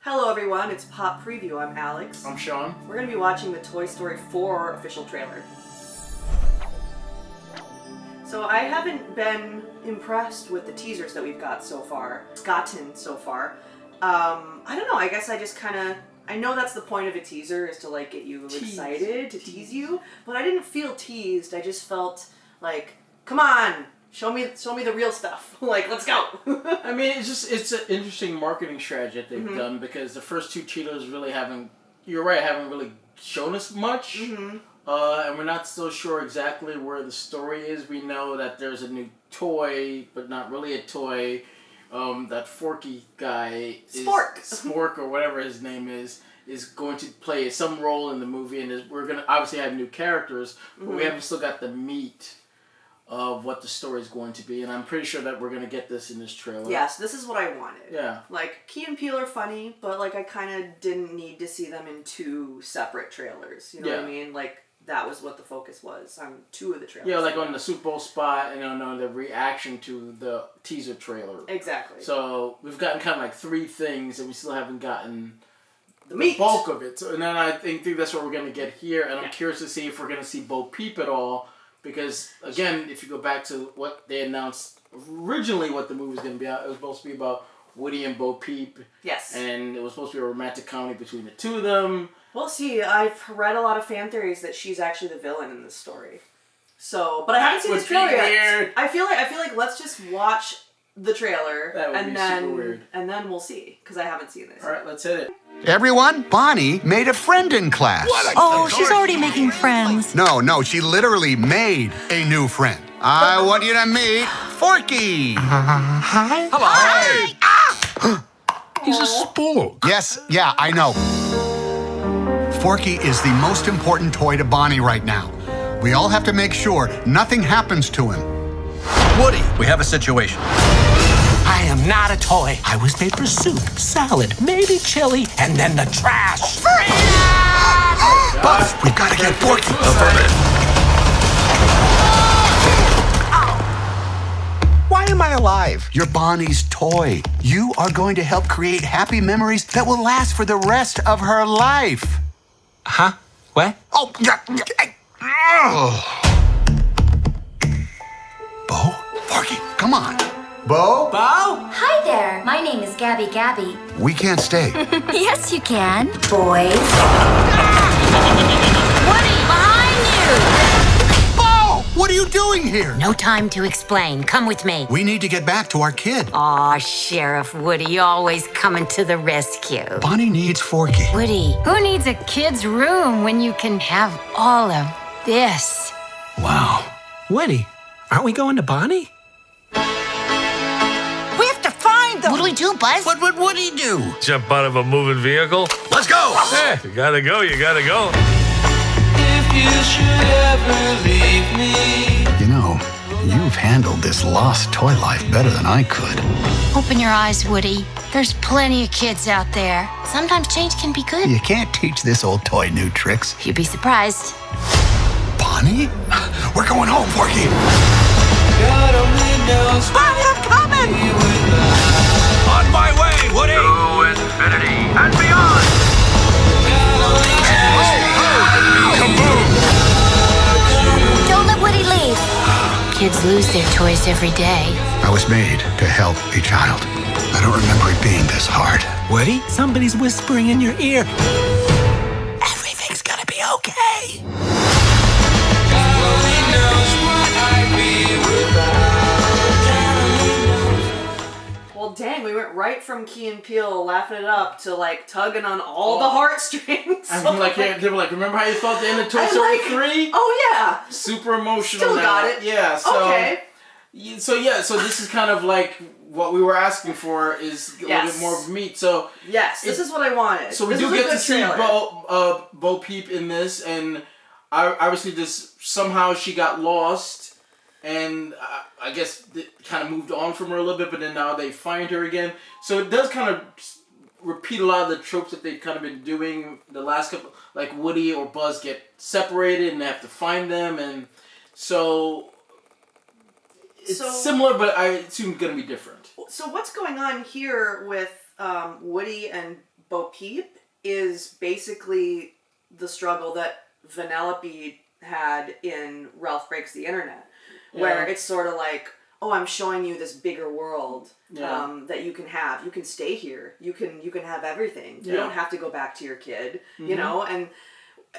Hello everyone, it's Pop Preview. I'm Alex. I'm Sean. We're going to be watching the Toy Story 4 official trailer. So I haven't been impressed with the teasers that we've gotten so far. I don't know, I guess I just kind of... I know that's the point of a teaser, is to like get you excited, to tease you, but I didn't feel teased. I just felt like, come on, show me the real stuff. Like, let's go. I mean, it's an interesting marketing strategy that they've done, because the first two trailers really haven't really shown us much. And we're not still sure exactly where the story is. We know that there's a new toy, but not really a toy. That Forky guy, Spork or whatever his name is going to play some role in the movie, and we're going to obviously have new characters, but we haven't still got the meat of what the story is going to be, and I'm pretty sure that we're going to get this in this trailer. Yes, this is what I wanted. Yeah. Like, Key and Peele are funny, but like I kind of didn't need to see them in two separate trailers. You know what I mean? Like, that was what the focus was on two of the trailers. Yeah, like on the Super Bowl spot and on the reaction to the teaser trailer. Exactly. So we've gotten kind of like three things, and we still haven't gotten the bulk of it. So, and then I think that's what we're going to get here, and I'm curious to see if we're going to see Bo Peep at all, because again, if you go back to what they announced originally, what the movie was going to be about, it was supposed to be about Woody and Bo Peep. Yes. And it was supposed to be a romantic comedy between the two of them. Well, see, I've read a lot of fan theories that she's actually the villain in this story. So, but I haven't seen this trailer yet. I feel like let's just watch the trailer and then we'll see, because I haven't seen this. All right, let's hit it. Everyone, Bonnie made a friend in class. Oh, she's already making friends. No, she literally made a new friend. I want you to meet Forky. Hi. Hello. Hi. Ah! He's a spork. Yes, yeah, I know. Forky is the most important toy to Bonnie right now. We all have to make sure nothing happens to him. Woody, we have a situation. I am not a toy. I was made for soup, salad, maybe chili, and then the trash. Buzz, we've got to get Forky. Why am I alive? You're Bonnie's toy. You are going to help create happy memories that will last for the rest of her life. Huh? What? Oh, yeah. Bo? Forky, come on. Bo? Bo? Hi there. My name is Gabby. We can't stay. Yes, you can. Boys. Woody, behind you! Bo! What are you doing here? No time to explain. Come with me. We need to get back to our kid. Aw, Sheriff Woody, always coming to the rescue. Bonnie needs Forky. Woody, who needs a kid's room when you can have all of this? Wow. Woody, aren't we going to Bonnie? We have to find them. What do we do, Buzz? What would Woody do? Jump out of a moving vehicle? Let's go! Hey, you gotta go. If you should ever leave me. You know, you've handled this lost toy life better than I could. Open your eyes, Woody. There's plenty of kids out there. Sometimes change can be good. You can't teach this old toy new tricks. You'd be surprised. Bonnie? We're going home, Forky. God only knows. Bonnie, I'm coming. On my way, Woody! To infinity and beyond! Kaboom! Don't let Woody leave. Kids lose their toys every day. I was made to help a child. I don't remember it being this hard. Woody, somebody's whispering in your ear. Everything's gonna be okay. God only knows what I'd be without. Well, dang, we went right from Key and Peele laughing it up to like tugging on all the heartstrings. I mean, like, they were like, remember how you felt the end of Toy Story 3? Oh yeah. Super emotional. Still now. got it. Yeah. So, Okay. So this is kind of like what we were asking for, is a little bit more of meat. So Yes, this is what I wanted. So we do get to see Bo Peep in this, and obviously somehow she got lost, and I guess it kind of moved on from her a little bit, but then now they find her again. So it does kind of repeat a lot of the tropes that they've kind of been doing the last couple, like Woody or Buzz get separated and they have to find them, and so it's similar, but I assume it's going to be different. So what's going on here with Woody and Bo Peep is basically the struggle that Vanellope had in Ralph Breaks the Internet, where it's sort of like, oh, I'm showing you this bigger world that you can have. You can stay here. You can have everything. You don't have to go back to your kid, you know? And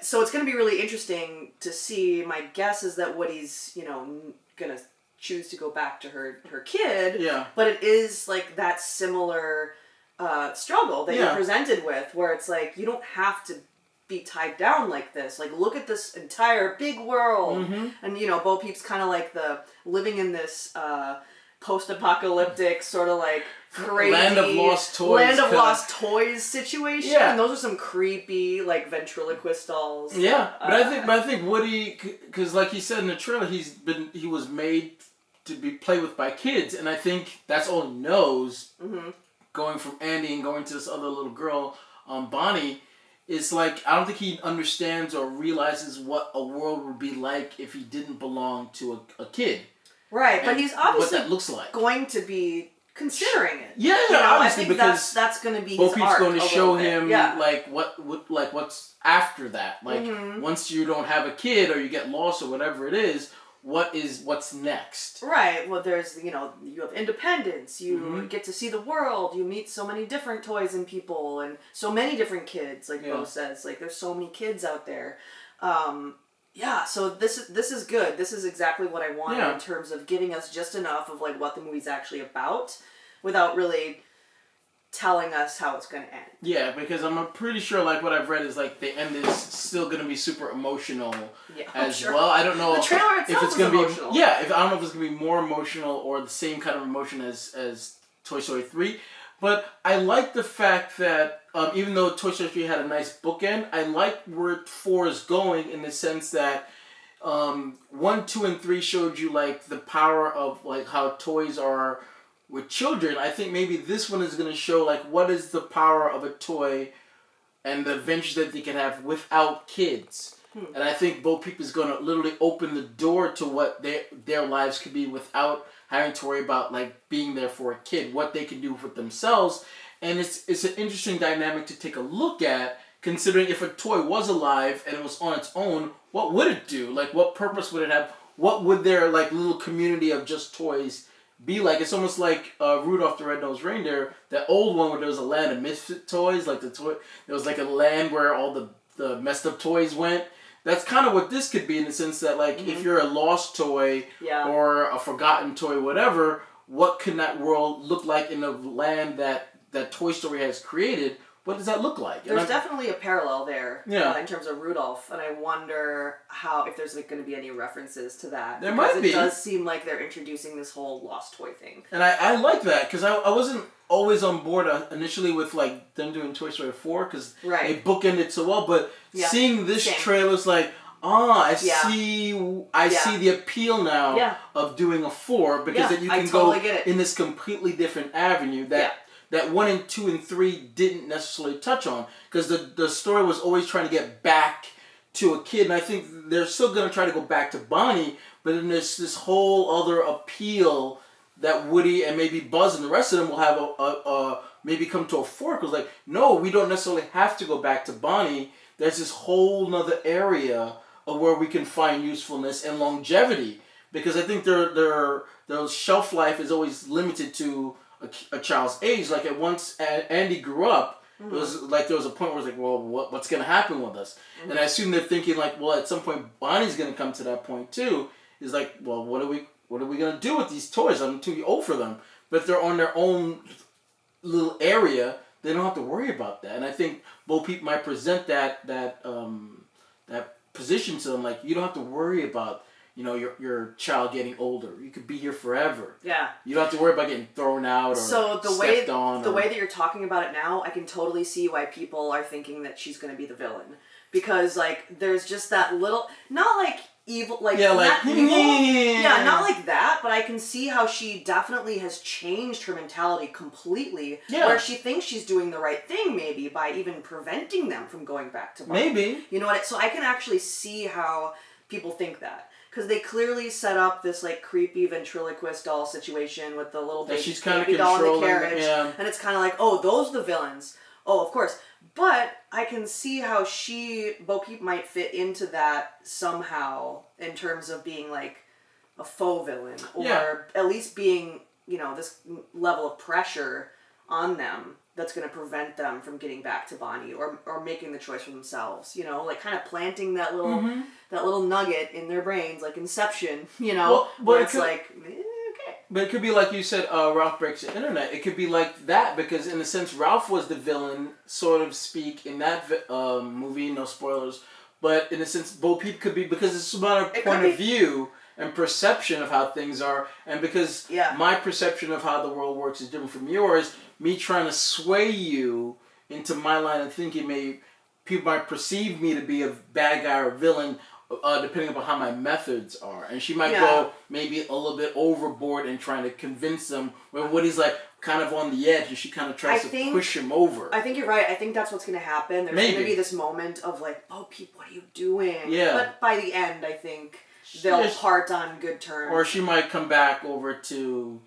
so it's going to be really interesting to see. My guess is that Woody's, going to choose to go back to her kid. Yeah. But it is like that similar struggle that you're presented with, where it's like, you don't have to be tied down like this. Like, look at this entire big world. And, Bo Peep's kind of like the living in this post-apocalyptic sort of like crazy Land of Lost Toys situation. Yeah. And those are some creepy like ventriloquist dolls. Yeah, but I think Woody, because like he said in the trailer, he was made to be played with by kids, and I think that's all he knows. Going from Andy and going to this other little girl, Bonnie. It's like, I don't think he understands or realizes what a world would be like if he didn't belong to a kid. Right, but he's obviously what that looks like. Going to be considering it. Yeah, obviously, I think because that's going to be his Bo Peep's going to show him like what's after that. Like once you don't have a kid or you get lost or whatever it is, what's next? Right. Well, there's you have independence. You get to see the world. You meet so many different toys and people, and so many different kids. Like Bo says, like there's so many kids out there. So this is good. This is exactly what I wanted in terms of giving us just enough of like what the movie's actually about, without really telling us how it's going to end. Yeah, because I'm pretty sure, like, what I've read is, like, the end is still going to be super emotional well. I don't know the trailer itself if it's going to emotional. be... Yeah, I don't know if it's going to be more emotional or the same kind of emotion as Toy Story 3. But I like the fact that, even though Toy Story 3 had a nice bookend, I like where 4 is going in the sense that 1, 2, and 3 showed you, like, the power of, like, how toys are... With children, I think maybe this one is going to show, like, what is the power of a toy and the adventures that they can have without kids. And I think Bo Peep is going to literally open the door to what their lives could be without having to worry about, like, being there for a kid, what they can do for themselves. And it's an interesting dynamic to take a look at, considering if a toy was alive and it was on its own, what would it do? Like, what purpose would it have? What would their, like, little community of just toys be like? It's almost like Rudolph the Red-Nosed Reindeer, that old one where there was a land of misfit toys, like there was like a land where all the messed up toys went. That's kind of what this could be in the sense that, like, if you're a lost toy or a forgotten toy, whatever, what can that world look like in the land that Toy Story has created? What does that look like? There's definitely a parallel there in terms of Rudolph, and I wonder if there's like, going to be any references to that. There might be. It does seem like they're introducing this whole lost toy thing. And I like that, because I wasn't always on board initially with like them doing Toy Story 4, because they bookended so well, but seeing this trailer is like, I see the appeal now of doing a 4, because then you can go in this completely different avenue that 1 and 2 and 3 didn't necessarily touch on, because the story was always trying to get back to a kid, and I think they're still going to try to go back to Bonnie, but then there's this whole other appeal that Woody and maybe Buzz and the rest of them will have maybe come to a fork. It was like, no, we don't necessarily have to go back to Bonnie. There's this whole nother area of where we can find usefulness and longevity, because I think their shelf life is always limited to a child's age. Like, once Andy grew up, it was like there was a point where it was like, well, what's going to happen with us? And I assume they're thinking like, well, at some point Bonnie's going to come to that point too. Is like, well, what are we going to do with these toys? I'm too old for them. But if they're on their own little area, they don't have to worry about that. And I think Bo Peep might present that position to them, like, you don't have to worry about your child getting older. You could be here forever. Yeah. You don't have to worry about getting thrown out or stepped on. The way that you're talking about it now, I can totally see why people are thinking that she's going to be the villain. Because, like, there's just that little... Not, like, evil... Like, not evil. Yeah, not like that, but I can see how she definitely has changed her mentality completely. Yeah. Where she thinks she's doing the right thing, maybe, by even preventing them from going back to Bonnie. Maybe. You know what? So I can actually see how people think that. Because they clearly set up this, like, creepy ventriloquist doll situation with the little baby doll in the carriage. Yeah. And it's kind of like, oh, those are the villains. Oh, of course. But I can see how Bo Peep might fit into that somehow in terms of being like a faux villain, or at least being, this level of pressure on them that's going to prevent them from getting back to Bonnie or making the choice for themselves, like kind of planting that little nugget in their brains, like Inception, where it's like, okay. But it could be like you said, Ralph Breaks the Internet. It could be like that because in a sense, Ralph was the villain, so to speak, in that movie, no spoilers. But in a sense, Bo Peep could be, because it's about a point of view and perception of how things are, and because my perception of how the world works is different from yours, me trying to sway you into my line of thinking, people might perceive me to be a bad guy or a villain, depending upon how my methods are. And she might go maybe a little bit overboard in trying to convince them when Woody's like kind of on the edge, and she kind of tries to push him over. I think you're right. I think that's what's going to happen. There's going to be this moment of like, oh, Pete, what are you doing? Yeah. But by the end, I think they'll part on good terms. Or she might come back over to...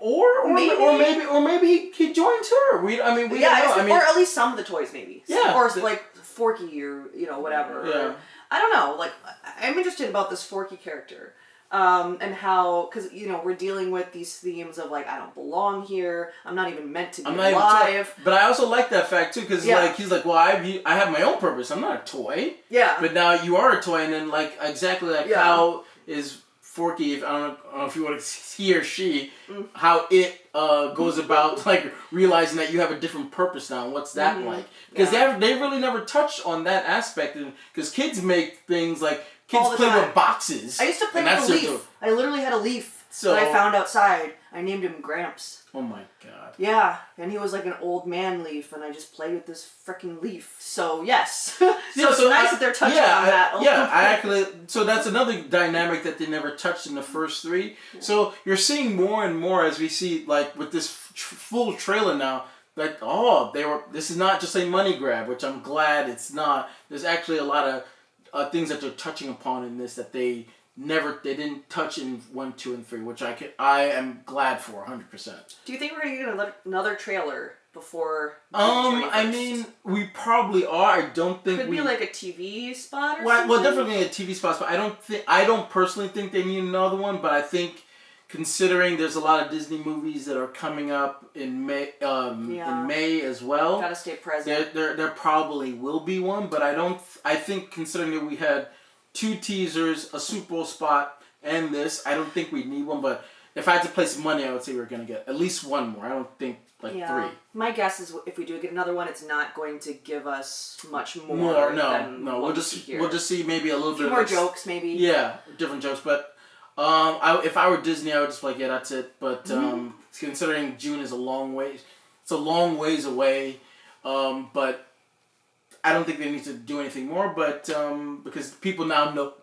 Or maybe he joins her. We don't know. Or at least some of the toys, maybe. Yeah. Or like Forky or whatever. Yeah. I don't know. Like, I'm interested about this Forky character, and how, because we're dealing with these themes of like, I don't belong here. I'm not even meant to be alive. But I also like that fact too, because like he's like, well, I have my own purpose. I'm not a toy. Yeah. But now you are a toy, and then like exactly like how is Forky, I don't know if you want to he or she, how it goes about like realizing that you have a different purpose now, and what's that like? Because they really never touched on that aspect, because kids make things like kids play with boxes. I used to play with a leaf. I literally had a leaf that I found outside. I named him Gramps. Oh my god. Yeah, and he was like an old man leaf, and I just played with this freaking leaf. So yes, so it's nice that they're touching on that. So that's another dynamic that they never touched in the first three. Yeah. So you're seeing more and more as we see, like with this full trailer now. Like, this is not just a money grab, which I'm glad it's not. There's actually a lot of things that they're touching upon in this that they didn't touch in 1, 2, and 3, which I am glad for 100%. Do you think we're gonna get another trailer before? I mean, we probably are. I don't think could be like a TV spot or something. Well, definitely a TV spot. But I don't personally think they need another one. But I think, considering there's a lot of Disney movies that are coming up in May, in May as well. Gotta stay present. There probably will be one, but I think considering that we had 2 teasers, a Super Bowl spot, and this, I don't think we need one. But if I had to place money, I would say we're gonna get at least one more. I don't think 3. My guess is if we do get another one, it's not going to give us much more. No. We'll just see maybe a little bit more jokes, maybe. Yeah, different jokes, but. If I were Disney, I would just be like, yeah, that's it. But considering June is a long ways away. But I don't think they need to do anything more. But because people now know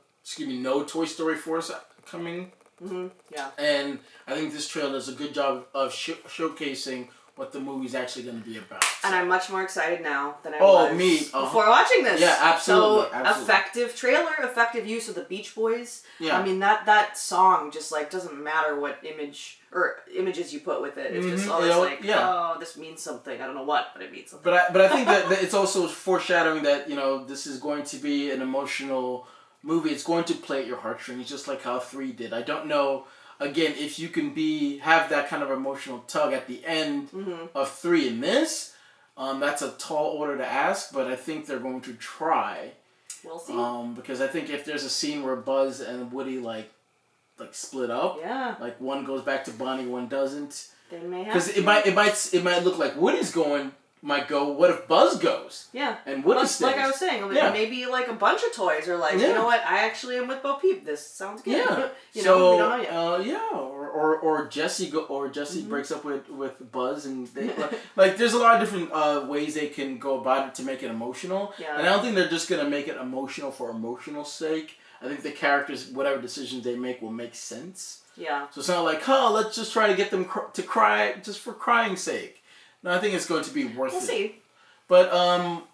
Toy Story 4 is coming. Mm-hmm. Yeah. And I think this trailer does a good job of showcasing what the movie's actually going to be about. And I'm much more excited now than I was before watching this. Yeah, absolutely. So effective trailer, effective use of the Beach Boys. Yeah. I mean that song just like doesn't matter what images you put with it. It's just always oh, this means something. I don't know what, but it means something. But I think that it's also foreshadowing that this is going to be an emotional movie. It's going to play at your heartstrings, just like how 3 did. I don't know. Again, if you can have that kind of emotional tug at the end of 3 in this, that's a tall order to ask, but I think they're going to try. We'll see. Because I think if there's a scene where Buzz and Woody like split up, like one goes back to Bonnie, one doesn't. They may have. Because it might look like Woody's might go. What if Buzz goes? Yeah. And Woody stays. Like I was saying, maybe like a bunch of toys are like, you know what? I actually am with Bo Peep. This sounds good. Yeah. we don't know yet. Or Jesse breaks up with Buzz, and they like there's a lot of different ways they can go about it to make it emotional. Yeah. And I don't think they're just gonna make it emotional for emotional sake. I think the characters, whatever decisions they make, will make sense. Yeah. So it's not like, let's just try to get them to cry just for crying's sake. No, I think it's going to be worth it. We'll see. But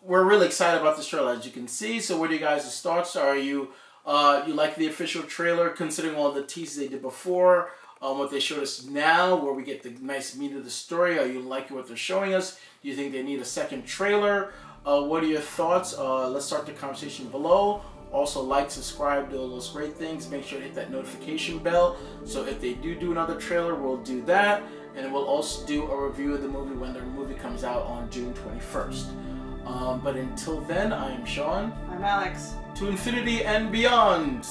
we're really excited about this trailer, as you can see. So what are you guys' thoughts? Are you like the official trailer, considering all the teases they did before? what they showed us now, where we get the nice meat of the story. Are you liking what they're showing us? Do you think they need a second trailer? What are your thoughts? Let's start the conversation below. Also, like, subscribe, do all those great things. Make sure to hit that notification bell. So if they do another trailer, we'll do that. And we'll also do a review of the movie when the movie comes out on June 21st. But until then, I am Sean. I'm Alex. To infinity and beyond.